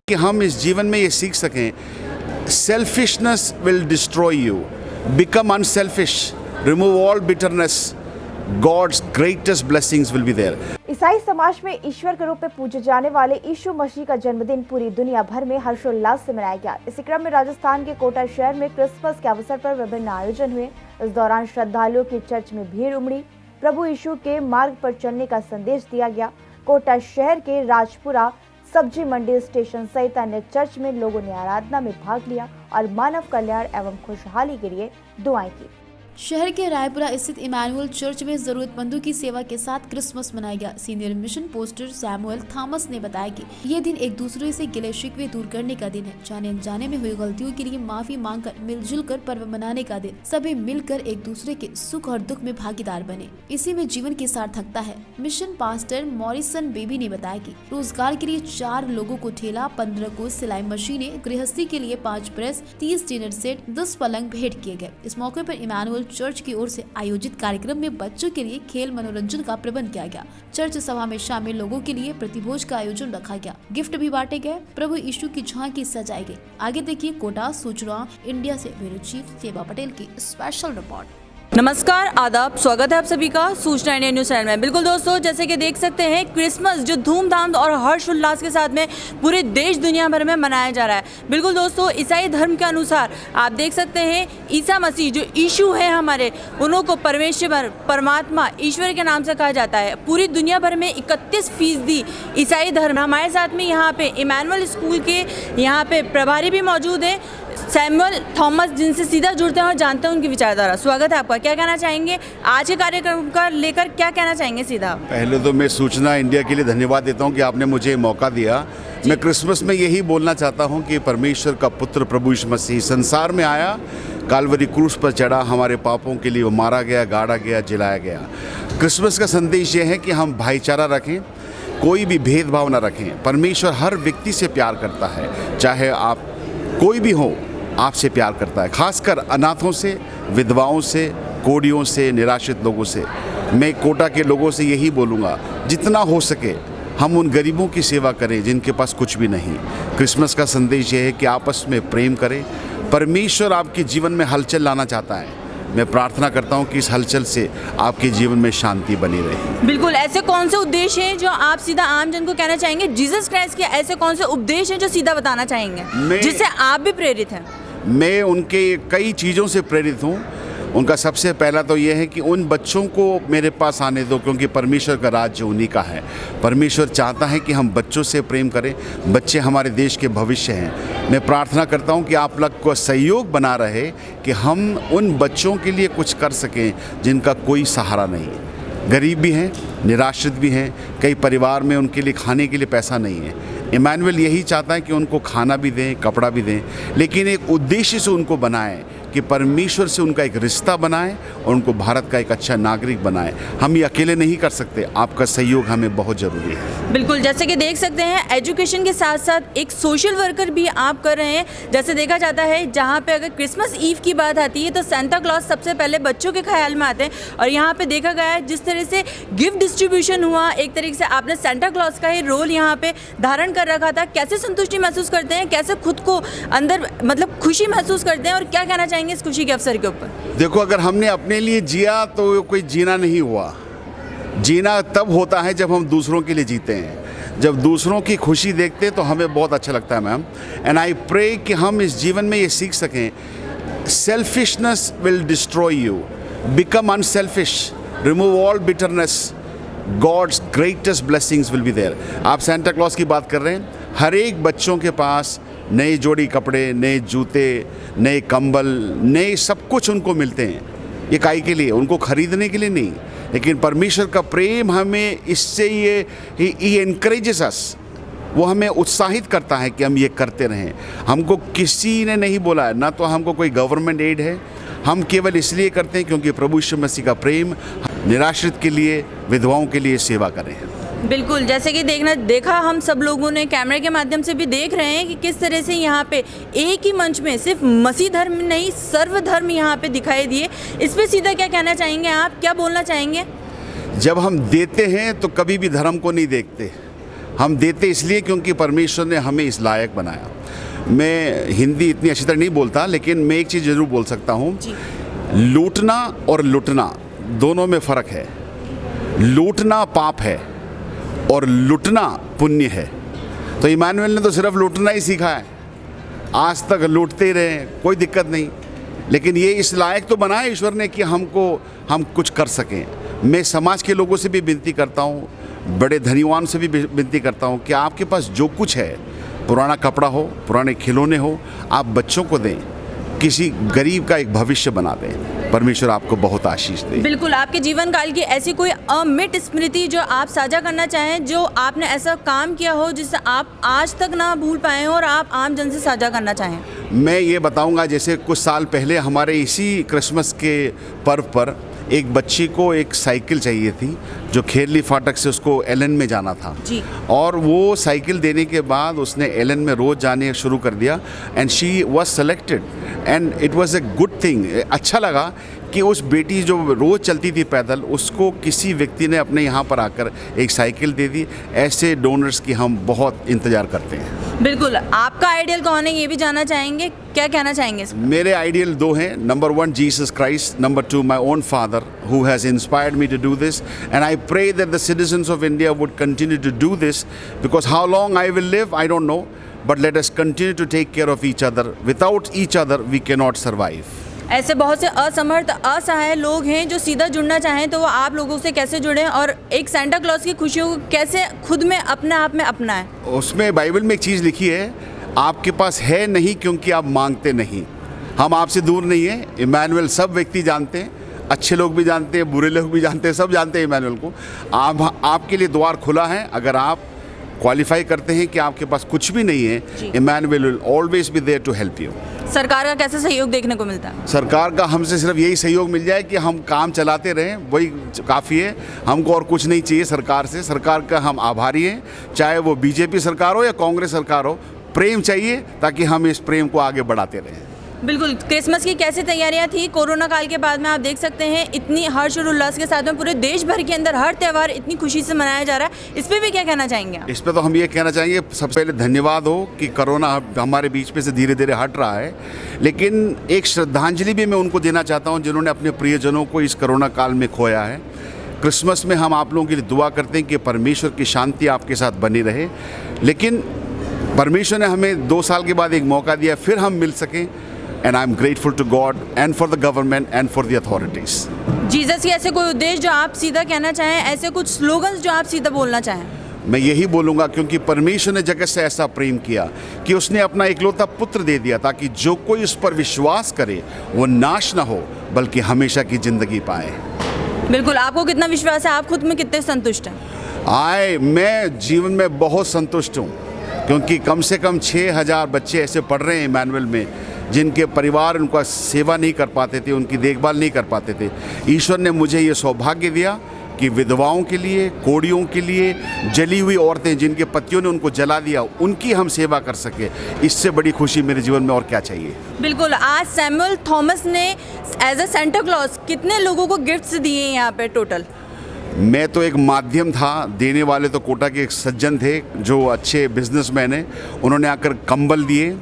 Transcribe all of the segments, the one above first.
कि हम इस जीवन में ये सीख सकें, selfishness will destroy you, become unselfish, remove all bitterness, God's greatest blessings will be there. ईसाई समाज में ईश्वर के रूप में पूजे जाने वाले यीशु मसीह का जन्मदिन पूरी दुनिया भर में हर्षोल्लास से मनाया गया। इसी क्रम में राजस्थान के कोटा शहर में क्रिसमस के अवसर पर विभिन्न आयोजन हुए। इस दौरान श्रद्धालुओं की चर्च में भीड़ उमड़ी। प्रभु यीशु के मार्ग पर चलने का संदेश दिया गया। कोटा शहर के राजपुरा सब्जी मंडी स्टेशन सहित अन्य चर्च में लोगों ने आराधना में भाग लिया और मानव कल्याण एवं खुशहाली के लिए दुआएं की। शहर के रायपुरा स्थित इमैनुअल चर्च में जरूरतमंदों की सेवा के साथ क्रिसमस मनाया गया। Senior mission poster Samuel Thomas ने बताया कि ये दिन एक दूसरे से गिले शिकवे दूर करने का दिन है। जाने अनजाने में हुई गलतियों के लिए माफी मांगकर मिलजुल कर पर्व मनाने का दिन। सभी मिलकर एक दूसरे के सुख और दुख में भागीदार बने, इसी में जीवन की सार्थकता है। मिशन पास्टर मॉरिसन बेबी ने बताया कि रोजगार के लिए 4 लोगों को ठेला, 15 को सिलाई मशीनें, गृहस्थी के लिए 5 प्रेस, 30 डिनर सेट, 10 पलंग भेंट किए गए। इस मौके पर इमैनुअल चर्च की ओर से आयोजित कार्यक्रम में बच्चों के लिए खेल मनोरंजन का प्रबंध किया गया। चर्च सभा में शामिल लोगों के लिए प्रतिभोज का आयोजन रखा गया। गिफ्ट भी बांटे गए। प्रभु यीशु की झांकी सजाई गई। आगे देखिए कोटा सूचना इंडिया से ब्यूरो चीफ सेवा पटेल की स्पेशल रिपोर्ट। नमस्कार, आदाब, स्वागत है आप सभी का सूचना इंडिया न्यूज चैनल में। बिल्कुल दोस्तों, जैसे कि देख सकते हैं क्रिसमस जो धूमधाम और हर्ष उल्लास के साथ में पूरे देश दुनिया भर में मनाया जा रहा है। बिल्कुल दोस्तों, ईसाई धर्म के अनुसार आप देख सकते हैं ईसा मसीह जो यीशु है हमारे, उनको परमेश्वर, परमात्मा, ईश्वर के नाम से कहा जाता है। पूरी दुनिया भर में 31% ईसाई धर्म। हमारे साथ में यहाँ पे इमैनुअल स्कूल के यहाँ पे प्रभारी भी मौजूद है, सैमुअल थॉमस, जिनसे सीधा जुड़ते हैं और जानते हैं उनकी विचारधारा। स्वागत है आपका। क्या कहना चाहेंगे आज के कार्यक्रम का लेकर, क्या कहना चाहेंगे सीधा? पहले तो मैं सूचना इंडिया के लिए धन्यवाद देता हूं कि आपने मुझे मौका दिया। मैं क्रिसमस में यही बोलना चाहता हूं कि परमेश्वर का पुत्र प्रभु यीशु मसीह संसार में आया, काल्वरी क्रूस पर चढ़ा, हमारे पापों के लिए वो मारा गया, गाड़ा गया, जलाया गया। क्रिसमस का संदेश ये है कि हम भाईचारा रखें, कोई भी भेदभाव न रखें। परमेश्वर हर व्यक्ति से प्यार करता है, चाहे आप कोई भी हो, आपसे प्यार करता है, खासकर अनाथों से, विधवाओं से, कोड़ियों से, निराश्रित लोगों से। मैं कोटा के लोगों से यही बोलूँगा, जितना हो सके हम उन गरीबों की सेवा करें जिनके पास कुछ भी नहीं। क्रिसमस का संदेश ये है कि आपस में प्रेम करें। परमेश्वर आपके जीवन में हलचल लाना चाहता है। मैं प्रार्थना करता हूं कि इस हलचल से आपके जीवन में शांति बनी रहे। बिल्कुल, ऐसे कौन से उद्देश्य हैं जो आप सीधा आम जन को कहना चाहेंगे? जीसस क्राइस्ट के ऐसे कौन से उपदेश हैं जो सीधा बताना चाहेंगे, जिससे आप भी प्रेरित हैं? मैं उनके कई चीज़ों से प्रेरित हूँ। उनका सबसे पहला तो ये है कि उन बच्चों को मेरे पास आने दो, क्योंकि परमेश्वर का राज्य उन्हीं का है। परमेश्वर चाहता है कि हम बच्चों से प्रेम करें। बच्चे हमारे देश के भविष्य हैं। मैं प्रार्थना करता हूं कि आप लोग को सहयोग बना रहे कि हम उन बच्चों के लिए कुछ कर सकें जिनका कोई सहारा नहीं है। गरीब भी हैं, निराश्रित भी हैं, कई परिवार में उनके लिए खाने के लिए पैसा नहीं है। इमैनुअल यही चाहता है कि उनको खाना भी दें, कपड़ा भी दें, लेकिन एक उद्देश्य से उनको बनाएं कि परमेश्वर से उनका एक रिश्ता बनाएं और उनको भारत का एक अच्छा नागरिक बनाएं। हम ये अकेले नहीं कर सकते, आपका सहयोग हमें बहुत ज़रूरी है। बिल्कुल, जैसे कि देख सकते हैं एजुकेशन के साथ साथ एक सोशल वर्कर भी आप कर रहे हैं। जैसे देखा जाता है, जहाँ पे अगर क्रिसमस ईव की बात आती है तो सेंटा क्लॉज सबसे पहले बच्चों के ख्याल में आते हैं। और यहाँ पे देखा गया है जिस तरह से गिफ्ट डिस्ट्रीब्यूशन हुआ, एक तरीके से आपने सेंटा क्लॉज का ही रोल यहाँ पे धारण कर रखा था। कैसे संतुष्टि महसूस करते हैं, कैसे खुद को अंदर मतलब खुशी महसूस करते हैं, और क्या कहना चाहेंगे इस खुशी के अवसर के ऊपर? देखो, अगर हमने अपने लिए जिया तो कोई जीना नहीं हुआ। जीना तब होता है जब हम दूसरों के लिए जीते हैं। जब दूसरों की खुशी देखते हैं तो हमें बहुत अच्छा लगता है मैम। एंड आई प्रे कि हम इस जीवन में ये सीख सकें, selfishness will destroy you, become unselfish, remove all bitterness, God's greatest blessings will be there. आप सेंटा क्लॉज की बात कर रहे हैं। हर एक बच्चों के पास नई जोड़ी कपड़े, नए जूते, नए कंबल, नए सब कुछ उनको मिलते हैं। ये काहे के लिए? उनको खरीदने के लिए नहीं, लेकिन परमेश्वर का प्रेम हमें इससे ये एनकरेजेस अस, वो हमें उत्साहित करता है कि हम ये करते रहें। हमको किसी ने नहीं बोला है, ना तो हमको कोई गवर्नमेंट एड है। हम केवल इसलिए करते हैं क्योंकि प्रभु यीशु मसीह का प्रेम निराश्रित के लिए, विधवाओं के लिए सेवा करें। बिल्कुल, जैसे कि देखा हम सब लोगों ने कैमरे के माध्यम से भी देख रहे हैं कि किस तरह से यहाँ पे एक ही मंच में सिर्फ मसीह धर्म नहीं, सर्व धर्म यहाँ पे दिखाई दिए। इस पे सीधा क्या कहना चाहेंगे आप, क्या बोलना चाहेंगे? जब हम देते हैं तो कभी भी धर्म को नहीं देखते, हम देते इसलिए क्योंकि परमेश्वर ने हमें इस लायक बनाया। मैं हिंदी इतनी अच्छी तरह नहीं बोलता, लेकिन मैं एक चीज़ ज़रूर बोल सकता हूँ, लूटना और लुटना दोनों में फ़र्क है। लूटना पाप है और लुटना पुण्य है। तो इमानुएल ने तो सिर्फ लूटना ही सीखा है, आज तक लूटते ही रहे, कोई दिक्कत नहीं। लेकिन ये इस लायक तो बनाया ईश्वर ने कि हम कुछ कर सकें। मैं समाज के लोगों से भी विनती करता हूँ, बड़े धनीवान से भी विनती करता हूँ कि आपके पास जो कुछ है, पुराना कपड़ा हो, पुराने खिलौने हो, आप बच्चों को दें, किसी गरीब का एक भविष्य बना दें। परमेश्वर आपको बहुत आशीष दे। बिल्कुल, आपके जीवन काल की ऐसी कोई अमिट स्मृति जो आप साझा करना चाहें, जो आपने ऐसा काम किया हो जिससे आप आज तक ना भूल पाए हो और आप आम जन से साझा करना चाहें? मैं ये बताऊंगा, जैसे कुछ साल पहले हमारे इसी क्रिसमस के पर्व पर एक बच्ची को एक साइकिल चाहिए थी, जो खेरली फाटक से उसको एलन में जाना था जी। और वो साइकिल देने के बाद उसने एलन में रोज़ जाने शुरू कर दिया and she was selected and it was a good thing. अच्छा लगा कि उस बेटी जो रोज़ चलती थी पैदल, उसको किसी व्यक्ति ने अपने यहाँ पर आकर एक साइकिल दे दी। ऐसे डोनर्स की हम बहुत इंतज़ार करते हैं। बिल्कुल, आपका आइडियल कौन है ये भी जानना चाहेंगे, क्या कहना चाहेंगे इस पर? मेरे आइडियल दो हैं, number 1 Jesus Christ, number 2 my own father who has inspired me to do this, and I pray that the citizens of India would continue to do this, because how long I will live I don't know, but let us continue to take care of each other. Without each other we cannot survive. ऐसे बहुत से असमर्थ असहाय लोग हैं जो सीधा जुड़ना चाहें तो वो आप लोगों से कैसे जुड़ें और एक सेंटा क्लॉज की खुशियों को कैसे खुद में अपने आप में अपनाएं? उसमें बाइबल में एक चीज़ लिखी है, आपके पास है नहीं क्योंकि आप मांगते नहीं। हम आपसे दूर नहीं है। इमानुएल सब व्यक्ति जानते हैं, अच्छे लोग भी जानते हैं, बुरे लोग भी जानते हैं, सब जानते हैं इमानुएल को। आपके लिए द्वार खुला है। अगर आप क्वालिफाई करते हैं कि आपके पास कुछ भी नहीं है, Emmanuel will always be there to help you. सरकार का कैसे सहयोग देखने को मिलता है? सरकार का हमसे सिर्फ यही सहयोग मिल जाए कि हम काम चलाते रहें, वही काफ़ी है। हमको और कुछ नहीं चाहिए सरकार से। सरकार का हम आभारी हैं, चाहे वो बीजेपी सरकार हो या कांग्रेस सरकार हो। प्रेम चाहिए ताकि हम इस प्रेम को आगे बढ़ाते रहें। बिल्कुल, क्रिसमस की कैसी तैयारियां थी कोरोना काल के बाद में? आप देख सकते हैं इतनी हर्ष और उल्लास के साथ में पूरे देश भर के अंदर हर त्यौहार इतनी खुशी से मनाया जा रहा है। इस पर भी क्या कहना चाहेंगे आप? इस पर तो हम ये कहना चाहेंगे, सबसे पहले धन्यवाद हो कि कोरोना हमारे बीच में से धीरे धीरे हट रहा है। लेकिन एक श्रद्धांजलि भी मैं उनको देना चाहता हूँ जिन्होंने अपने प्रियजनों को इस कोरोना काल में खोया है। क्रिसमस में हम आप लोगों के लिए दुआ करते हैं कि परमेश्वर की शांति आपके साथ बनी रहे। लेकिन परमेश्वर ने हमें 2 साल के बाद एक मौका दिया, फिर हम मिल सकें। And I'm grateful to God and for the government and for the authorities. Jesus के ऐसे कोई उद्देश्य जो आप सीधा कहना चाहें, ऐसे कुछ स्लोगन्स जो आप सीधा बोलना चाहें? मैं यही बोलूँगा, क्योंकि परमेश्वर ने जगत से ऐसा प्रेम किया कि उसने अपना इकलौता पुत्र दे दिया ताकि जो कोई उस पर विश्वास करे वो नाश ना हो बल्कि हमेशा की ज़िंदगी पाए। बिल्कुल, आपको कितना विश्वास है? आप खुद में कितने संतुष्ट हैं? मैं जीवन में बहुत संतुष्ट हूँ, क्योंकि कम से कम 6000 बच्चे ऐसे पढ़ रहे हैं इमानुएल में जिनके परिवार उनका सेवा नहीं कर पाते थे, उनकी देखभाल नहीं कर पाते थे। ईश्वर ने मुझे ये सौभाग्य दिया कि विधवाओं के लिए, कोड़ियों के लिए, जली हुई औरतें जिनके पतियों ने उनको जला दिया, उनकी हम सेवा कर सके। इससे बड़ी खुशी मेरे जीवन में और क्या चाहिए। बिल्कुल, आज सैमुअल थॉमस ने एज अ सेंटा क्लॉज कितने लोगों को गिफ्ट्स दिए हैं यहाँ पे टोटल? मैं तो एक माध्यम था, देने वाले तो कोटा के एक सज्जन थे जो अच्छे बिजनेसमैन हैं। उन्होंने आकर कंबल दिए,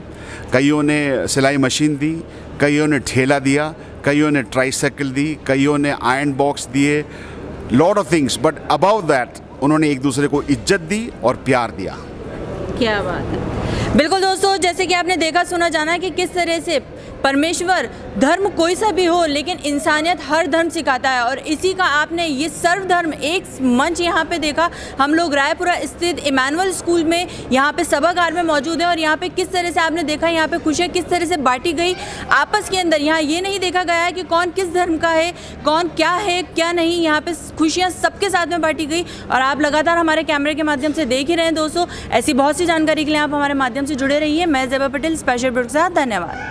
कईयों ने सिलाई मशीन दी, कईयों ने ठेला दिया, कईयों ने ट्राईसाइकिल दी, कईयों ने आयरन बॉक्स दिए, lot of things. But about that उन्होंने एक दूसरे को इज्जत दी और प्यार दिया। क्या बात है। बिल्कुल दोस्तों, जैसे कि आपने देखा सुना जाना कि किस तरह से परमेश्वर धर्म कोई सा भी हो लेकिन इंसानियत हर धर्म सिखाता है, और इसी का आपने ये सर्वधर्म एक मंच यहाँ पे देखा। हम लोग रायपुरा स्थित इमानुएल स्कूल में यहाँ पे सभागार में मौजूद है और यहाँ पे किस तरह से आपने देखा यहाँ पे खुशियाँ किस तरह से बांटी गई आपस के अंदर। यहाँ ये नहीं देखा गया है कि कौन किस धर्म का है, कौन क्या है क्या नहीं। यहाँ पे खुशियाँ सबके साथ में बांटी गई और आप लगातार हमारे कैमरे के माध्यम से देख ही रहे हैं दोस्तों। ऐसी बहुत सी जानकारी के लिए आप हमारे माध्यम से जुड़े रहिए। मैं ज़ेबा पटेल, स्पेशल ब्यूरो के साथ। धन्यवाद।